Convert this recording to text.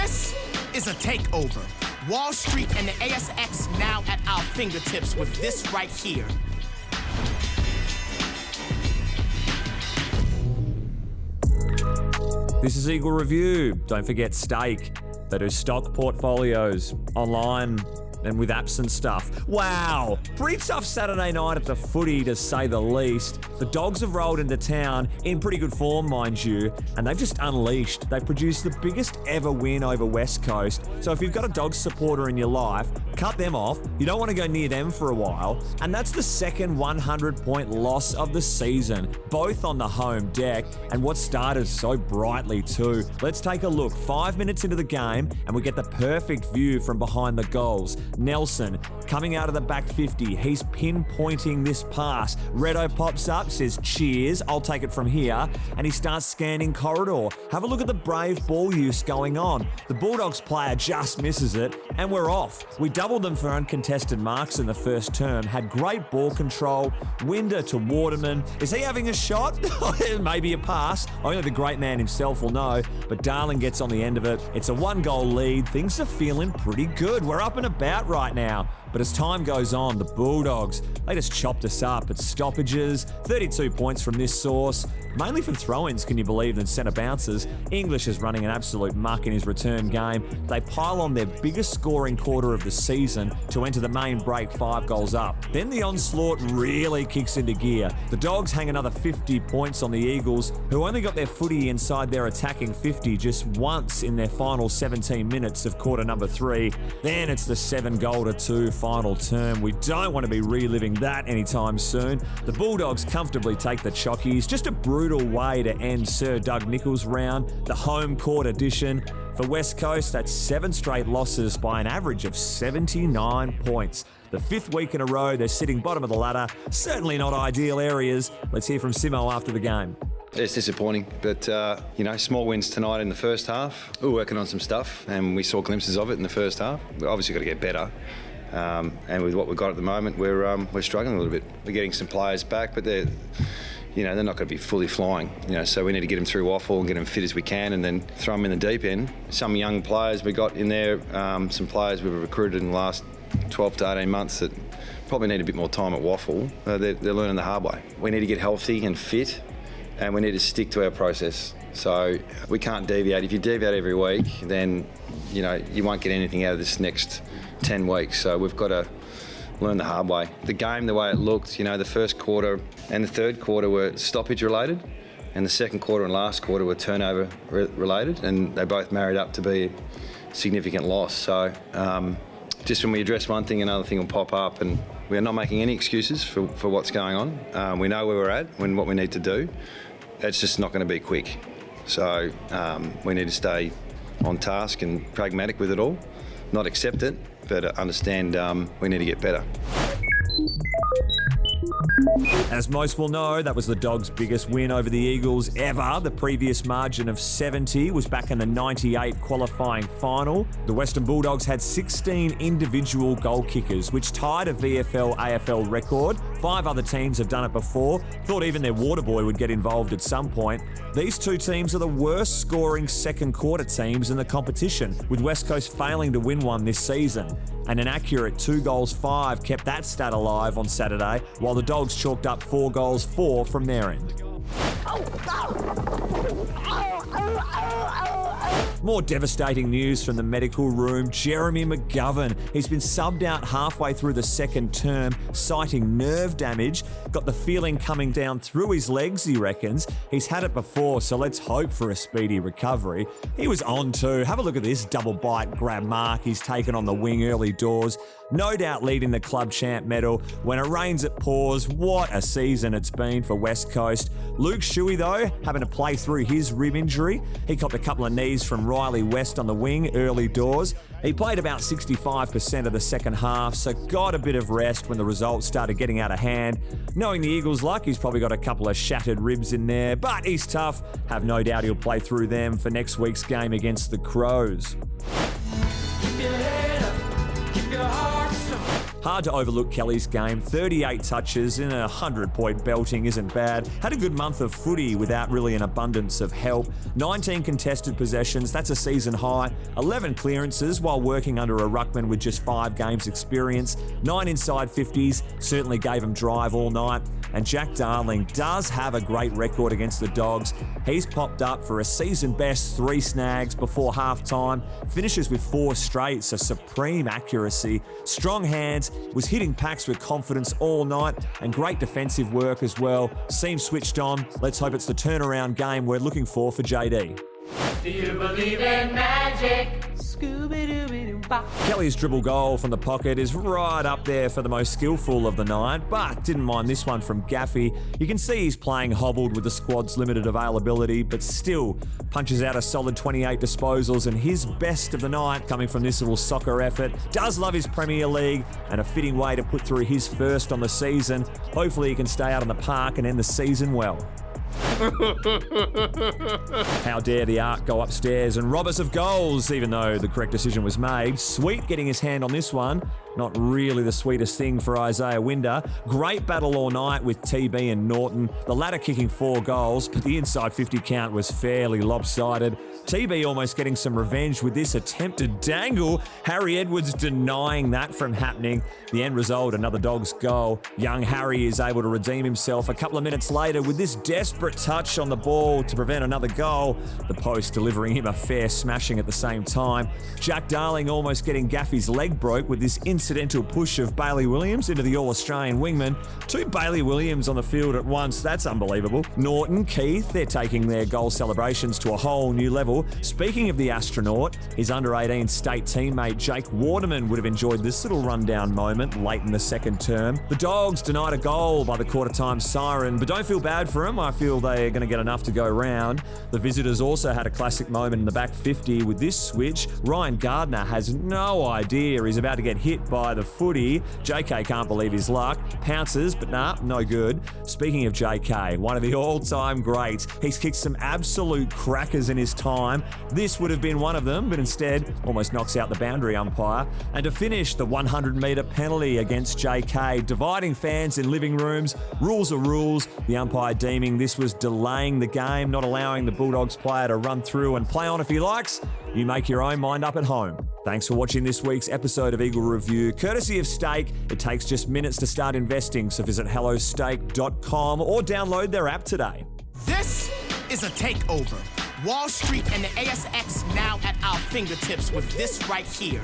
This is a takeover. Wall Street and the ASX now at our fingertips with this right here. This is Eagle Review. Don't forget Stake. They do stock portfolios online and with apps and stuff. Wow! Pretty tough Saturday night at the footy, to say the least. The Dogs have rolled into town, in pretty good form, mind you, and they've just unleashed. They've produced the biggest ever win over West Coast. So if you've got a Dogs supporter in your life, cut them off. You don't want to go near them for a while. And that's the second 100-point loss of the season, both on the home deck, and what started so brightly too. Let's take a look. 5 minutes into the game, and we get the perfect view from behind the goals. Nelson coming out of the back 50. He's pinpointing this pass. Redo pops up, says cheers, I'll take it from here, and he starts scanning corridor. Have a look at the brave ball use going on. The Bulldogs player just misses it, and we're off. We doubled them for uncontested marks in the first term, had great ball control. Winder to Waterman. Is he having a shot? Maybe a pass. Only the great man himself will know, but Darling gets on the end of it. It's a 1-goal lead. Things are feeling pretty good. We're up and about right now. But as time goes on, the Bulldogs, they just chopped us up at stoppages. 32 points from this source, mainly from throw-ins, can you believe, than centre bounces. English is running an absolute muck in his return game. They pile on their biggest scoring quarter of the season to enter the main break 5 goals up. Then the onslaught really kicks into gear. The Dogs hang another 50 points on the Eagles, who only got their footy inside their attacking 50 just once in their final 17 minutes of quarter number 3. Then it's the 7-2 final term. We don't want to be reliving that anytime soon. The Bulldogs comfortably take the Chockies. Just a brutal way to end Sir Doug Nicholls' round, the home court edition. For West Coast, that's 7 straight losses by an average of 79 points. The 5th week in a row, they're sitting bottom of the ladder. Certainly not ideal areas. Let's hear from Simo after the game. It's disappointing, but small wins tonight in the first half. We're working on some stuff, and we saw glimpses of it in the first half. We've obviously got to get better, and with what we've got at the moment, we're struggling a little bit. We're getting some players back, but they're not going to be fully flying. So we need to get them through Waffle and get them fit as we can, and then throw them in the deep end. Some young players we got in there, some players we've recruited in the last 12 to 18 months that probably need a bit more time at Waffle. They're learning the hard way. We need to get healthy and fit, and we need to stick to our process. So we can't deviate. If you deviate every week, then you won't get anything out of this next 10 weeks. So we've got to learn the hard way. The game, the way it looked, the first quarter and the third quarter were stoppage related, and the second quarter and last quarter were turnover related, and they both married up to be a significant loss. So just when we address one thing, another thing will pop up, and we are not making any excuses for what's going on. We know where we're at and what we need to do. It's just not going to be quick. So we need to stay on task and pragmatic with it all. Not accept it, but understand we need to get better. As most will know, that was the Dogs' biggest win over the Eagles ever. The previous margin of 70 was back in the 98 qualifying final. The Western Bulldogs had 16 individual goal kickers, which tied a VFL-AFL record. 5 other teams have done it before. Thought even their water boy would get involved at some point. These 2 teams are the worst scoring second quarter teams in the competition, with West Coast failing to win one this season. And an accurate 2-5 kept that stat alive on Saturday, while the Dogs chalked up 4-4 from their end. More devastating news from the medical room. Jeremy McGovern. He's been subbed out halfway through the second term, citing nerve damage. Got the feeling coming down through his legs, he reckons. He's had it before, so let's hope for a speedy recovery. He was on too. Have a look at this double bite grab mark he's taken on the wing early doors. No doubt leading the club champ medal. When it rains, it pours. What a season it's been for West Coast. Luke Shuey, though, having to play through his rib injury. He copped a couple of knees from Riley West on the wing early doors. He played about 65% of the second half, so got a bit of rest when the results started getting out of hand. Knowing the Eagles' luck, he's probably got a couple of shattered ribs in there, but he's tough. Have no doubt he'll play through them for next week's game against the Crows. Keep your head up, keep your heart strong. Hard to overlook Kelly's game. 38 touches in a 100-point belting isn't bad. Had a good month of footy without really an abundance of help. 19 contested possessions, that's a season high. 11 clearances while working under a ruckman with just 5 games experience. 9 inside 50s, certainly gave him drive all night. And Jack Darling does have a great record against the Dogs. He's popped up for a season-best 3 snags before halftime, finishes with 4 straight, so supreme accuracy. Strong hands, was hitting packs with confidence all night, and great defensive work as well. Seems switched on. Let's hope it's the turnaround game we're looking for JD. Do you believe in magic? Scooby-Dooby-Doo-Bop. Kelly's dribble goal from the pocket is right up there for the most skillful of the night, but didn't mind this one from Gaffey. You can see he's playing hobbled with the squad's limited availability, but still punches out a solid 28 disposals, and his best of the night coming from this little soccer effort. Does love his Premier League, and a fitting way to put through his first on the season. Hopefully he can stay out on the park and end the season well. How dare the Ark go upstairs and rob us of goals, even though the correct decision was made. Sweet getting his hand on this one. Not really the sweetest thing for Isaiah Winder. Great battle all night with TB and Norton, the latter kicking 4 goals, but the inside 50 count was fairly lopsided. TB almost getting some revenge with this attempted dangle. Harry Edwards denying that from happening. The end result, another Dogs goal. Young Harry is able to redeem himself a couple of minutes later with this desperate touch on the ball to prevent another goal. The post delivering him a fair smashing at the same time. Jack Darling almost getting Gaffey's leg broke with this incidental push of Bailey Williams into the All-Australian wingman. 2 Bailey Williams on the field at once, that's unbelievable. Norton, Keith, they're taking their goal celebrations to a whole new level. Speaking of the astronaut, his under-18 state teammate Jake Waterman would have enjoyed this little rundown moment late in the second term. The Dogs denied a goal by the quarter-time siren, but don't feel bad for him. I feel they're going to get enough to go round. The visitors also had a classic moment in the back 50 with this switch. Ryan Gardner has no idea he's about to get hit by the footy. JK can't believe his luck. Pounces, but nah, no good. Speaking of JK, one of the all-time greats, he's kicked some absolute crackers in his time. This would have been one of them, but instead almost knocks out the boundary umpire. And to finish, the 100-metre penalty against JK, dividing fans in living rooms. Rules are rules. The umpire deeming this was delaying the game, not allowing the Bulldogs player to run through and play on if he likes. You make your own mind up at home. Thanks for watching this week's episode of Eagle Review, courtesy of Stake. It takes just minutes to start investing, so visit hellostake.com or download their app today. This is a takeover. Wall Street and the ASX now at our fingertips with this right here.